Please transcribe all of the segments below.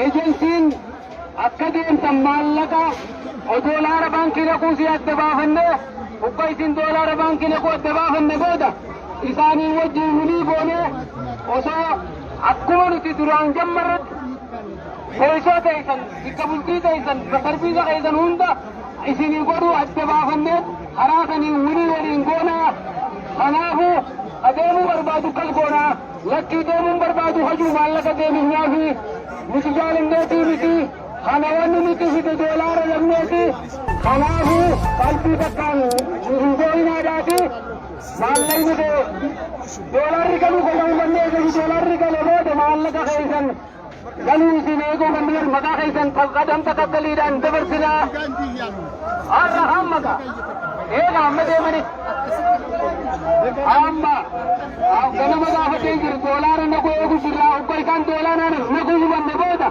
एजेंसीन अक्कदीन सम्मालका $1 bankiin kuusi adda baafanne $1 bankiin ku adda baafanne booda isaanii wajjin hulii goone osoo akkuma nuti duraan jammarratti keessoo ta'an bakka bultii ta'an sarbiisa ta'an hunda isinii godhuu adda baafanne karaa sanii hulii waliin goonaa kanaafuu adeemuu barbaadu kal goonaa lakkii deemuun barbaadu hojuu maallaqa deeminyaa fi nuti jaalanneetii miti kana wanni nuti fide $1 lamneeti kanaafuu qalbii takkaan hin gooyinaadhaati maallaqni $1 galuu godhan wanneefi $1 gale booda maallaqa keessan galuu isin eeguu gambilar maqaa keessan qadamta kakkaliidhaan dabarsinaa har'a hammaqa eega amma deemani amma ganama gaafatee jiru $1 nagu eegu jirraa ubba isaan $1 nagu hubanne booda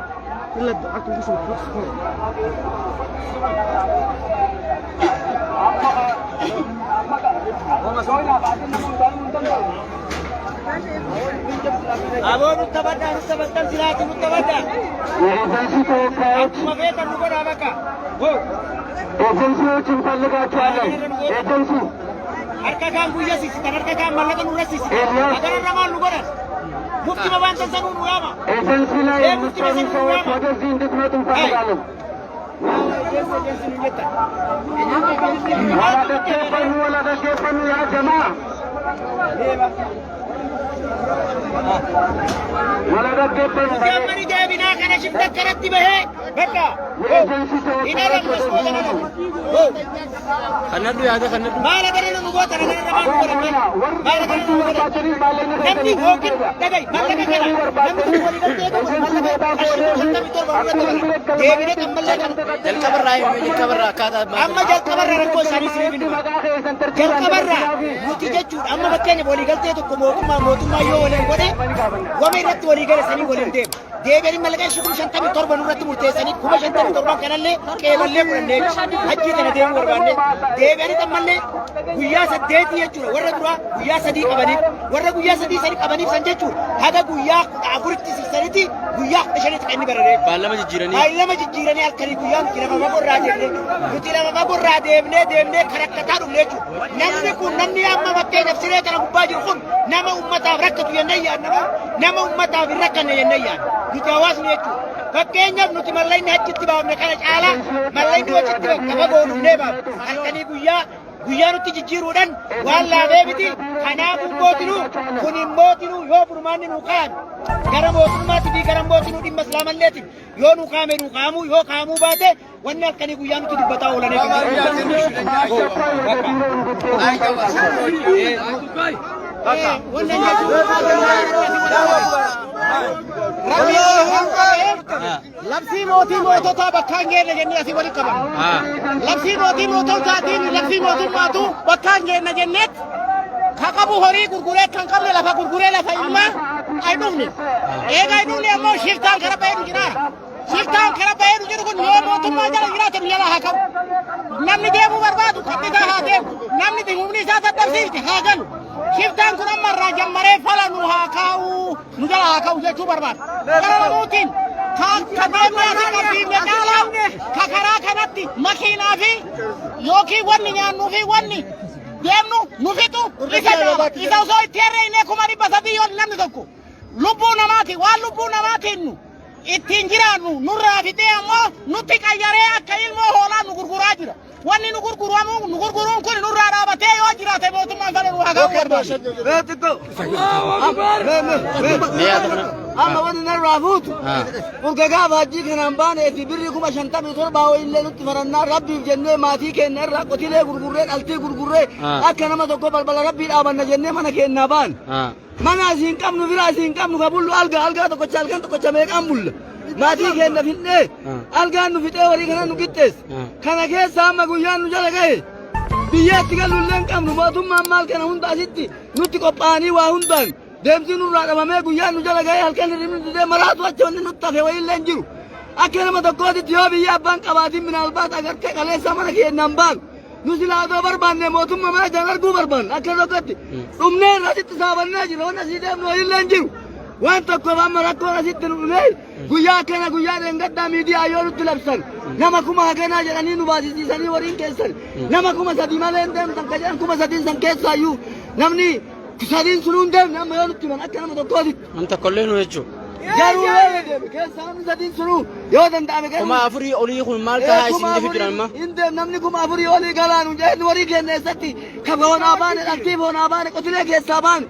Abon nutabada silati nutabada. Aku mabeta nukora baka. Ejensi cinta lega cualan. Ejensi. Harka kan buya sisi, harka kan malakan ura sisi. Agar ramal nukora. Mufti mabanta sanu nurama. Ejensi lain mustahil sawat pada zindik matum padalam. Wala da kepan ya jamaah. Wala da kepan. Kemari jabina kana shifta karatti bahe. Beka. Ina ramas ko kana. Kanadu yaada kanadu. Mala kana nugo tara kana ramal ko kana. Mala kana nugo tara. Namni hokin dagai mala kana. Namni wali galte ko mala kana. Devine kammalla kana. Jal kabarra ay jal kabarra kada. Amma jal kabarra rakko sari siribinu. Jal kabarra muti jechu amma bakkene wali galte to ko mootummaa yoo walen godhe wame irratti walii gale sanii waliin deemu. Deebiin malaqaa shukuru 57 irratti murteessanii 57 kanallee qeeballee fudhannee hajjii kana deemuu barbaanne deebiin ammallee guyyaa 8 jechuudha warra duraa guyyaa 3 qabaniif warra guyyaa 3 qabaniif san jechuudha haga guyyaa 4tti siksanitti guyyaa 15tti kan inni bararee baallama jijjiiranii halkanii guyyaa lama gorraa deemnee nuti lama gorraa deemnee karakkataa dhufne jechuudha namni kun namni amma fakkeenyaaf siree kana gubbaa jiru kun nama ummataaf rakkatu yennee yaadna nama ummataaf hin rakkanne yennee yaadna nuti hawaasni jechuudha fakkeenyaaf nuti mallayni achitti baafne kana caalaa mallayni achitti bakka goonufnee baafne halkanii guyyaa nutti jijjiiruudhaan waan laafee miti kanaafuu mootinuu kun hin mootinuu yoo furmaanni nuu kaa'ame gara mootummaatti fi gara mootinuu dhimma islaamalleetiin yoo nuu kaa'ame nuu kaa'amuu yoo kaa'amuu baate wanni halkanii guyyaa nutti dubbataa oolanii labsii mootii moototaa bakkaan geenne jennee asii walitti qaban. Labsii mootii moototaatiin labsii mootummaatu bakkaan geenna jenneet ka qabu horii gurguree kan qabne lafa gurguree lafa ilmaa ay dhufne. Eega ay dhufne ammoo shiftaan kara baheeru jira. Shiftaan kara baheeru jiru kun yoo mootummaa jala jiraate biyya haa qabu. Namni deemuu barbaadu kadhitaa haa deemu. Namni humni isaa dadhabsiifte haa galu. Shiftaan kun amma irraa jammaree fala nu haa kaa'u nu jala haa ka'u jechuu barbaada. Gara namuutiin ka deemnee fi qabsiifne caalaa ka karaa kanatti makiinaa fi yookiin wanni nyaannuu fi wanni deemnu nu fixu isa osoo itti herreeyne 300 yoo namni tokko lubbuu namaati waan lubbuu namaatiin nu ittiin jiraannu nurraa fixee ammoo nutti qayyaree akka ilmoo hoolaa nu gurguraa jira. Wanni nu gurguruun kun nurraa dhaabatee yoo jiraate mootummaan fala nu haa ga'u. أما ودنا الرافوت ورقا باجي كان أمبان في بريكم عشان تبي ترى باو إلا نتفرنا ربي الجنة ما تي كنا قتيلة غرغرة ألتي غرغرة أكنا ما تقول بل ربي الأبان الجنة ما نكنا بان ما نازين كم نفير نازين كم نقبل ألقى تقول شميك أمبل ما تي كنا في النه ألقى نفيته وري كنا نقيتس كنا كيس سام قويان نجلا كه بيا تقول لين كم نباتهم ما مال كنا هندا سيتي نتيجة باني وهندان دمتي نورا ما قويان نجلا كه هل كنا ريمن ده مرات وجهنا نتفق ويلا نجرو أكنا ما تقول تيجي بيا بان كبادي من البات أجر كله سامنا كي نمبان نزلا هذا بربان نموتهم ما جنر جو بربان أكنا تقول رمنا راسيت سابنا جلو نسيته ويلا نجرو وانت كوبا مرات راسيت نورا قويا كنا قويا رنگت داميديا يورو تلبسن نما كوما كنا جراني نبازي سني ورين كيسن نما كوما سدي مالين دم تكجان كوما سدين سنكيس سايو نمني كسادين سنون دم نما يورو تمن أكنا ما تقول أنت كلنا نجوا جارو كيسان سدين سنو يودن دامي كنا وما أفري أولي يكون مال كهاي سند في جرام ما إندم نمني كوما أفري أولي كلانو جاهد وري كنا ستي كبهون آبان أكتيف هون آبان قتلة كيسابان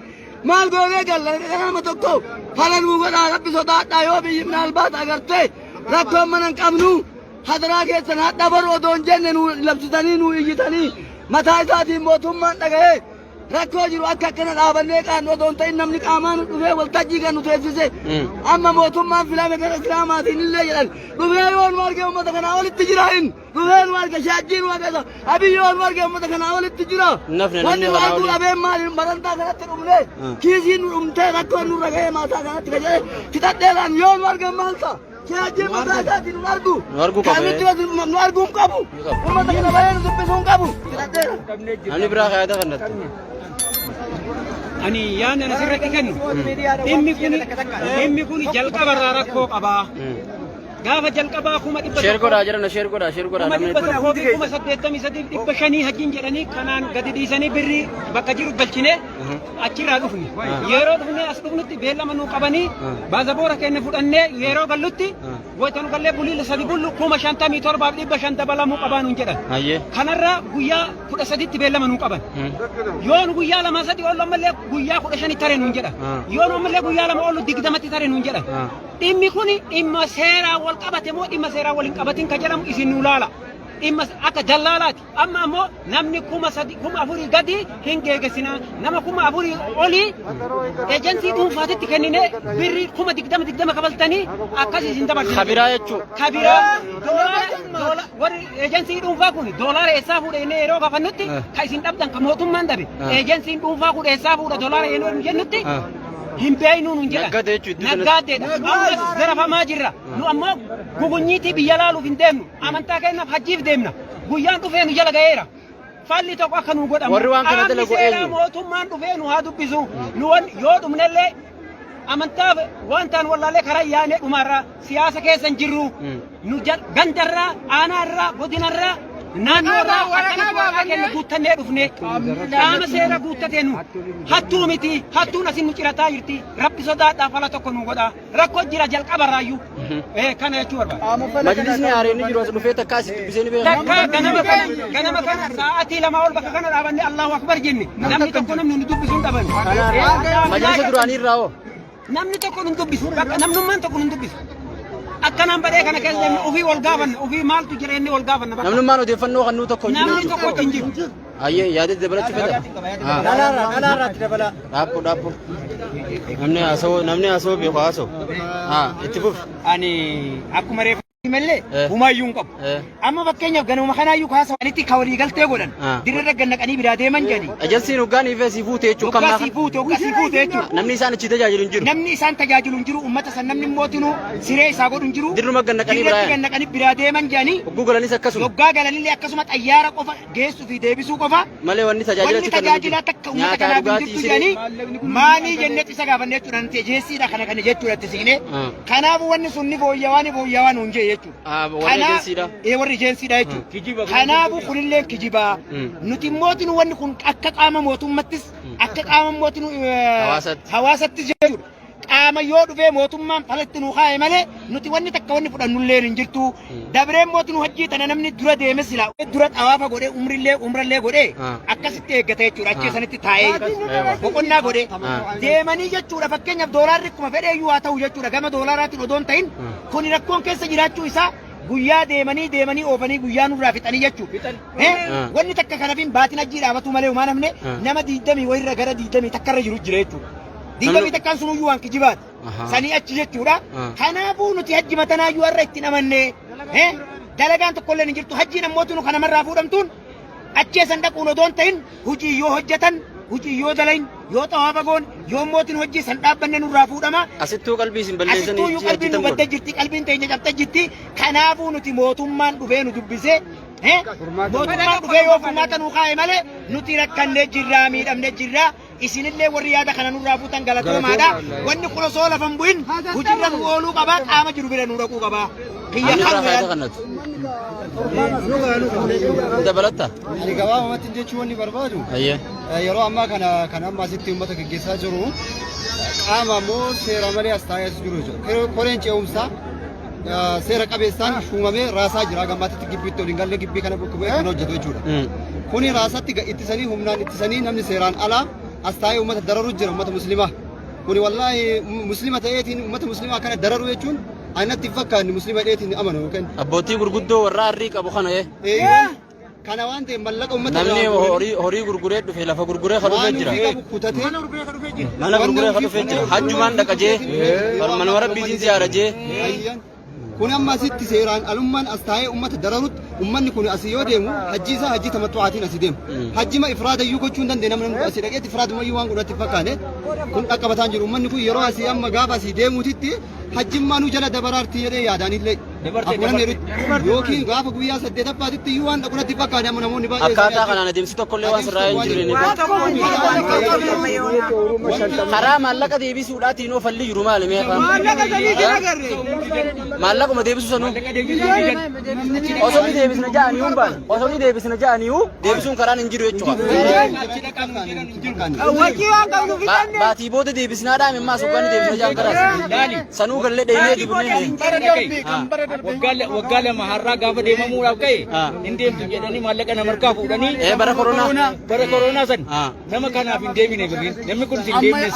مال قوله قال أنا ما تقول فلان موجود ربي صدق تايو بيجي من البات أقرته ركوب من كامنو هذا كيسان هذا برو دون جننو لبستاني نو يجتاني متى ذاتي موتهم ما نجاه ركوب جرو أككنا الأبناء كانوا دون تين نملك أمان وفيه والتاجي كانوا تفسسه أما موتهم ما في لامك الإسلام هذه اللي يلان وفيه يوم مارك يوم تكنا أول التجارين وفيه مارك شاجين وكذا أبي يوم مارك يوم تكنا أول التجارة واني وانتو أبي مال مرنتا كنا ترومله كيسين رومته ركوب نور رجعه ما تكنا تكجاه تتدلان يوم مارك مالتا شاجين ما تكنا نارجو كانوا تقول نارجو كابو وما تكنا باين سبسون كابو تتدلان أنا براك هذا كنا أني يان أنا سرت كنو إمي كوني جلك برا ركوب أبا قاف جلك أبا كوما تبص شير كورا جرنا شير كورا كوما تبص كوما سديت تامي سديت تبشني هجين جراني كنان قد ديساني بري بكجيرو بلشني أكير هادوفني يرو دفني أسلوبنا تبيلا منو كباني بازبورة كأنه فلانة يرو قلتي ويتنو قلة بولي لسدي بولو كوما شانتا ميتور بابدي بشانتا بلا مو كبانون جرا كنارا بويا فلا سدي تبيلا منو كبان يون بويا لما سدي والله ملك بويا فلا شاني ترين جرا يون ملك بويا لما والله ديكدامتي ترين جرا إمي كوني إما سيرا والقبة مو إما سيرا والقبتين كجرام إسنولالا إما أكا جلالات أما مو نمني كوما سدي كوما أفوري قدي هنجي جسنا نما كوما أفوري أولي إيجنسي دون فاتت كنينة بري كوما ديكدام قبلتني أكاسي زندبار خبيرة يجوا خبيرة دولار ور إيجنسي دون فاكوني دولار إسافو ده نيرو كفنوتي كايسين تبدأ كموتهم من دبي إيجنسي دون فاكو ده إسافو ده دولار ينور مجنوتي هم بينون نجلا نقادة أول زرافة ما جرا نو أما غونيتي بيجلالو في دمنا أما تاكينا بحجيف دمنا غويان تفين نجلا غيره فاللي تقوى كانوا قد أما سيرا موتهم ما تفين وهادو بيزو نوان يود من اللي أما تاف وانتان والله لك رأياني أمارا سياسة كيسا نجرو نجل غندرا آنارا بدينارا نانورا أكن غوتني رفني أما سيرا غوتتينو هاتو متي هاتو نسين نجرتا يرتي ربي صدا دافلا تكونو غدا ركو جرا جل كبرايو كان يشور مجلسنا عارين يجرو أصله في تكاسي بيزني بيه تكا غنما كان ساعتي لما أول بكا كان رابني الله أكبر جني نمني تكون من ندوب بسون دبن مجلس دراني راو نمني تكون ندوب بسون نمنو من تكون ندوب بسون أكنام بدأ كنا كذا أوفي والجافن أوفي مال تجريني والجافن نمنو ما نودي فنو خنو تكون نمني تكون تنجيب أيه يادي دبلة كذا لا تبلا دابو نمني أسو بيخواسو اتفق أني أكو مريف ملة هما يونكم أما بكينيا كانوا مخنا يوكاسو أنتي كوري قلت يقولن ديرنا كنا أني برادة من جاني أجلسي نوغاني في سيفوت يجوا كم سيفوت يجوا نمني سان تجاجلون جرو نمني سان تجاجلون جرو أمة سان نمني موتينو سيري ساقولون جرو ديرنا كنا كني براي كنا كني برادة من جاني جوجل أني سكسو جوجل أني أكسو مت أيارا كوفا جيسو في ديبسو كوفا ماله وني تجاجلا تك أمة كنا بنجتو جاني ماني جنة ساقابن يجوا ننتي جيسي دا كنا كنا جتوا لتسينه كنا بواني سني بويوان ونجي يجوا warri jeensiidha jechuudha. Kanaafuu kunillee kijibaa. Nuti mootiin wanni kun akka qaama mootummaattis akka qaama mootiin hawaasattis jechuudha. qaama yoo dhufee mootummaan falatti nu kaa'e malee nuti wanni takka wanni fudhannullee hin jirtu dabreen mootiin hojii tana namni dura deeme sila dura xawaafa godhee umrallee godhee akkasitti eeggate jechuudha achii sanitti taa'ee boqonnaa godhee deemanii jechuudha fakkeenyaaf doolaarri akkuma fedhee iyyuu haa ta'u jechuudha gama doolaaraatiin odoon ta'in kun rakkoon keessa jiraachuu isaa guyyaa deemanii oofanii guyyaa nurraa fixanii jechuudha. Wanni takka kanaafin baatiin ajjii dhaabatu malee umaa namne nama 20 wayirra gara 20 takkarra jiru jira jechuudha. 20 takkaan sunuyyuu waan kijibaati. Sanii achi jechuudha. Kanaafuu nuti hajji matanaayyuu har'a itti namanne dalagaan tokkollee hin jirtu hajjiin ammootu nu kanamarraa fuudhamtuun acheessan dhaquun odoon ta'in hojii yoo hojjetan hojii yoo dalain yoo xawaafa goon yoo mootiin hojii san dhaabbanne nurraa fuudhama. Asittuu qalbii isin balleessanii asittuu qalbiin nu badda jirti qalbiin teenya cabta jirti kanaafuu nuti mootummaan dhufee nu dubbisee mootummaan dhufee yoo furmaata nu kaa'e malee nuti rakkannee jirraa miidhamnee jirraa isinillee warri yaada kana nurraa fuutan galatoomaadha wanni kun osoo lafan bu'in hojiirra nu ooluu qabaa qaama jiru bira nu dhaquu qabaa. Kiyya kanatu. Dabalatta. Ani gabaabumatti jechuun wanni barbaadu. Yeroo ammaa kana amma asitti uummata gaggeessaa jiru qaama immoo seera malee as taa'ee jiru jechuudha. Koreen ce'umsaa seera qabeessaan shuumamee raasaa jira gammaatti gibbiitti waliin galee gibbii kana bukkee kan hojjetu jechuudha. Kuni raasatti ittisanii humnaan ittisanii namni seeraan alaa as taa'ee uummata dararu jira uummata muslimaa. Kuni wallaahi muslima ta'eetiin uummata muslimaa kana dararu jechuun anatti fakkaanni muslima dheetiin amanu yookaan abbootii gurguddoo warra harrii qabu kana kana waan ta'e mallaqa uummata namni horii gurguree dhufe lafa gurguree kadhufee jira mana gurguree kadhufee jira hajjumaan dhaqajee mana warabbiitiin ziyaarajee kun amma asitti seeraan alummaan as taa'ee uummata dararutti uummanni kun asii yoo deemu hajji isaa hajji tamattu'aatiin asii deemu hajjima ifraada iyyuu gochuu hin dandeenye namni asii dhaqeetti ifraaduma iyyuu waan godhatti fakkaate kun dhaqqabataan jiru uummanni kun yeroo asii amma gaafa asii deemuutitti hajjimmaa nu jala dabaraartii jedhee yaadaanillee akkuma yookiin gaafa guyyaa 8ffaatitti iyyuu waan dhaqunatti fakkaate amma namoonni baay'ee akkaataa kanaan adeemsi tokkollee waan sirraa hin jirre karaa maallaqa deebisuudhaatiin oo falli jiru maali meeqa maallaquma deebisuu sanuu osoo ni deebisna ja'anii humbaan osoo ni deebisna ja'anii deebisuun karaan hin jiru jechuudha baatii booda deebisnaadhaan immaa suuqaan ni deebisna ja'an karaas sanuu gallee dheeyinee dibnee waggaa lama har'aa gaafa deemamuudhaaf ka'e hin deemtu jedhanii maallaqa nama harkaa fuudhanii bara koronaa san nama kanaaf hin deebine birriin namni kun hin deebines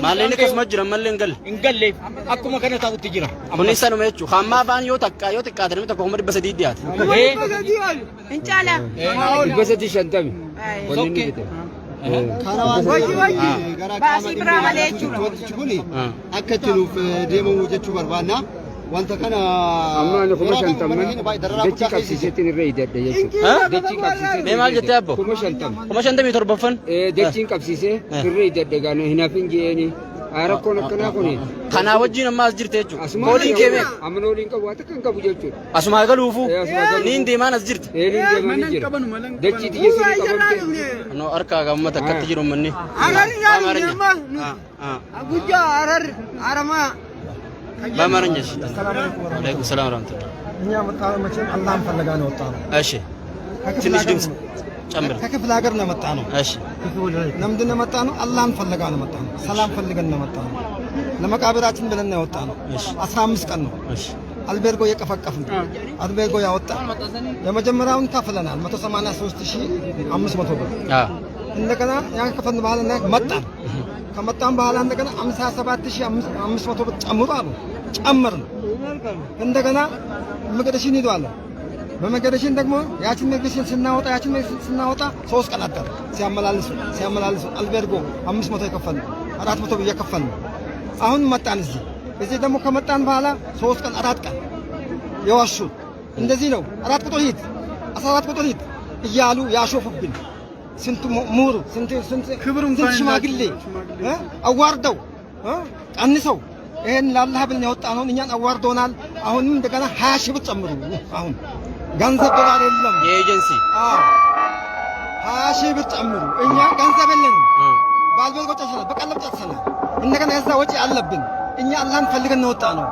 maalleen akkasuma jira mallee hin galle akkuma kana ta'utti jira. Kunis sanuma jechuudha hammaa baan yoo xiqqaate namni tokko 300 dhiyaate. Hin caala. 350. Baasii biraa malee jechuudha. Akka itti nuuf deemamu jechuu barbaanna. Wanta kana amma ani kuma shantamman dachii qabsiiseetiin irra hidhadhe jechuudha. Dachii qabsiisee. Mee maal jettee abbo? Kuma shantam. Kuma 57. Dachiin qabsiisee irra hidhadhe gaana hinaafin jeeni. Rakkoon akkanaa kuni. Kanaa wajjin amma as jirte jechuudha. Kooliin keemee. Amma nooliin qabu waan takka hin qabu jechuudha. Asuma galuufu. Niin deemaan as jirte. Niin deemaan ni jira. Dachii tiyyeessuu ni qabamte. No harkaa gamma takkatti jiru manni. Abuja arama. በአማርኛ እሺ ወአለይኩም ሰላም ወራህመቱላህ እኛ መጣነው መቼም አላህን ፈልገን ነው ወጣነው እሺ ትንሽ ድምጽ ጨምር ከክፍለ ሀገር ነው መጣነው እሺ ለምንድን ነው መጣነው አላህን ፈልገን ነው መጣነው ሰላም ፈልገን ነው መጣነው ለመቃብራችን ብለን ነው ወጣነው 15 ቀን ነው እሺ አልቤርጎ የቀፈቀፍን አልቤርጎ ያወጣ የመጀመሪያውን ከፍለናል 183500 ብር እንደገና ያን ከፈልን በኋላ መጣን ከመጣን በኋላ እንደገና 57500 ብር ጨምሩ አሉ ጨመርን እንደገና መገደሽን ሄዷል በመገደሽን ደግሞ ያችን መገደሽን ስናወጣ 3 ቀን አደረ ሲያመላልሱ አልቤርጎ 500 ይከፈል 400 ብር ይከፈል አሁን መጣን እዚህ ደግሞ ከመጣን በኋላ 3 ቀን 4 ቀን የዋሹ እንደዚህ ነው 4 ቁጥር ሂድ 14 ቁጥር ሂድ እያሉ ያሾፉብን ስንት ምሁር ስንት ሽማግሌ አዋርደው ቀንሰው ይሄን ለአላህ ብለን ያወጣነው እኛን አዋርዶናል አሁንም እንደገና 20 ሺህ ብር ጨምሩ አሁን ገንዘብ ዶላር የለም የኤጀንሲ 20 ሺህ ብር ጨምሩ እኛ ገንዘብ የለንም ባልቤል ቆጨሰናል በቀለብ ጨሰናል እንደገና ያዛ ወጪ አለብን እኛ አላህን ፈልገን ነው የወጣነው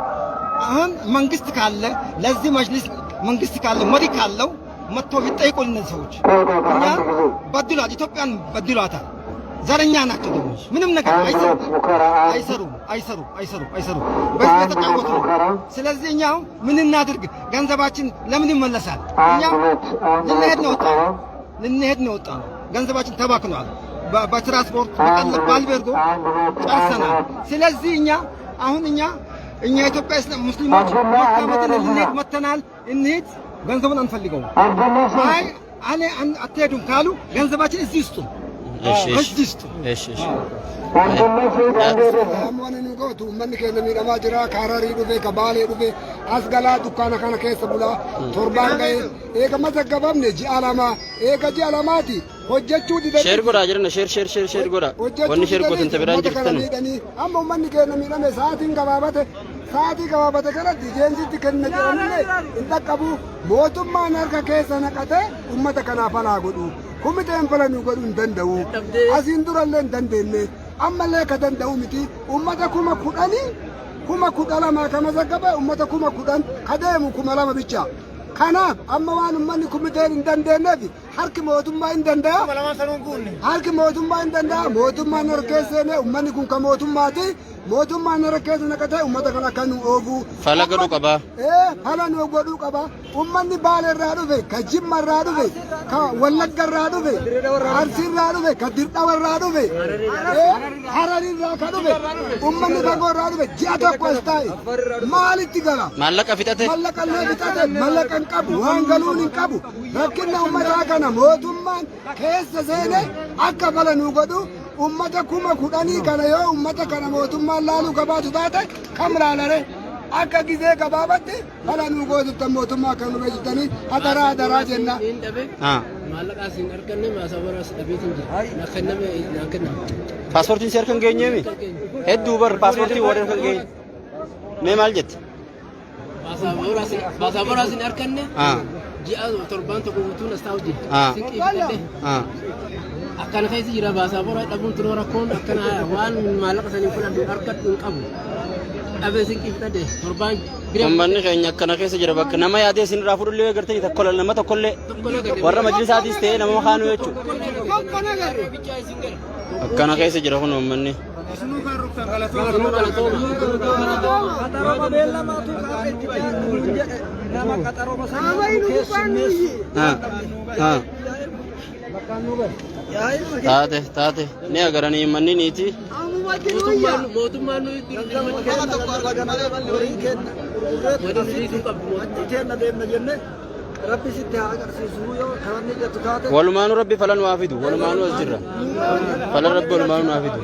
አሁን መንግስት ካለ ለዚህ መጅሊስ መንግስት ካለ መሪ ካለው መጥቶ ይጠይቁልን ሰዎች እኛ በድሏል ኢትዮጵያን በድሏታል ዘረኛ ናቸው ደግሞ ምንም ነገር አይሰሩም። በዚህ የተጫወቱ ነው። ስለዚህ እኛ ምን እናድርግ? ገንዘባችን ለምን ይመለሳል? እኛ ልንሄድ ነው ወጣ ነው። ገንዘባችን ተባክኗል። በትራንስፖርት በአልቤርጎ ጨርሰናል። ስለዚህ እኛ ኢትዮጵያ ሙስሊሞች መካመትን ልንሄድ መተናል። እንሂድ፣ ገንዘቡን አንፈልገውም። አይ አትሄዱም ካሉ ገንዘባችን እዚህ ውስጥ ነው። Ammoon nu gootu uummanni keenya miidhamaa jira. Kararii dhufe, kabaalee dhufe, as galaa dukkaana kana keessa bulaa torbaan ga'e eega mazaggabamne ji'a lama eega ji'a lamaati hojjechuu didanii. Sheer godhaa jiran sheer godhaa. Wanni sheer gootan tabiraan jirtan. Amma uummanni keenya miidhame sa'aatii gabaabate kanatti jeensitti kenna jedhamne hin dhaqqabu. Mootummaan harka keessa naqatee uummata kanaaf alaa godhu. Kumiteen falanii godhuu hin danda'u. Asiin durallee hin dandeenye. Ammallee ka danda'u miti. Uummata 10,000 kama zaggaba uummata 10,000 ka deemu 2,000 bicha. Kanaaf amma waan uummanni kumiteen hin dandeenyeef harki mootummaa hin danda'a. Harki mootummaa hin danda'a. Mootummaan harkee seenee uummanni kun ka mootummaati. Mootummaan harkee naqatee uummata kana kan nu oofu. Fala godhuu qaba. Fala nu godhuu qaba. Uummanni Baale irraa dhufe, ka Jimma irraa dhufe, ka Wallagga irraa dhufe, Arsii irraa dhufe, ka Dirdawa irraa dhufe, Harari irraa ka dhufe, uummanni Fagoo irraa dhufe ji'a tokko as taa'e maalitti gala? Maallaqa fixate. Maallaqallee fixate, maallaqa hin qabu, waan galuun hin qabu. Rakkinna uummataa kana mootummaan keessa seenee akka fala nu godhu ummata 10,000 kana yoo ummata kana mootummaan laaluu qabaatu taate kam laalare akka gizee gabaabatti fala nu gootutan mootummaa kan nu beektanii hadaraa jenna. Maallaqa isin arganne maasaawwaraas dhabeetiin jira. Nakenname. Paaspoortiin si harka hin geenyeemi? Hedduu bar paaspoortii warra harka hin geenye. Mee maal jette? Maasaawwaraas hin arganne. Ji'a torbaan tokko guutuun as taa'u jira. Sinqii fidhadhe. Akkana keessa jira baasaabora dhabuun turoo rakkoon akkana waan maallaqa sanii fudhadhu argadhu hin qabu. Dhabee sinqii fidhadhe torbaan bira. Uummanni keenya akkana keessa jira bakka nama yaadee isin irraa fudhullee gartanii nama tokkollee warra majlisaatis ta'ee nama kaanuu jechuudha. Akkana keessa jira kun uummanni. Taate ni agaranii manni niiti. Mootummaan walumaanu rabbi falan waa fidu walumaanu as jirra falan rabbi walumaanu waa fidu.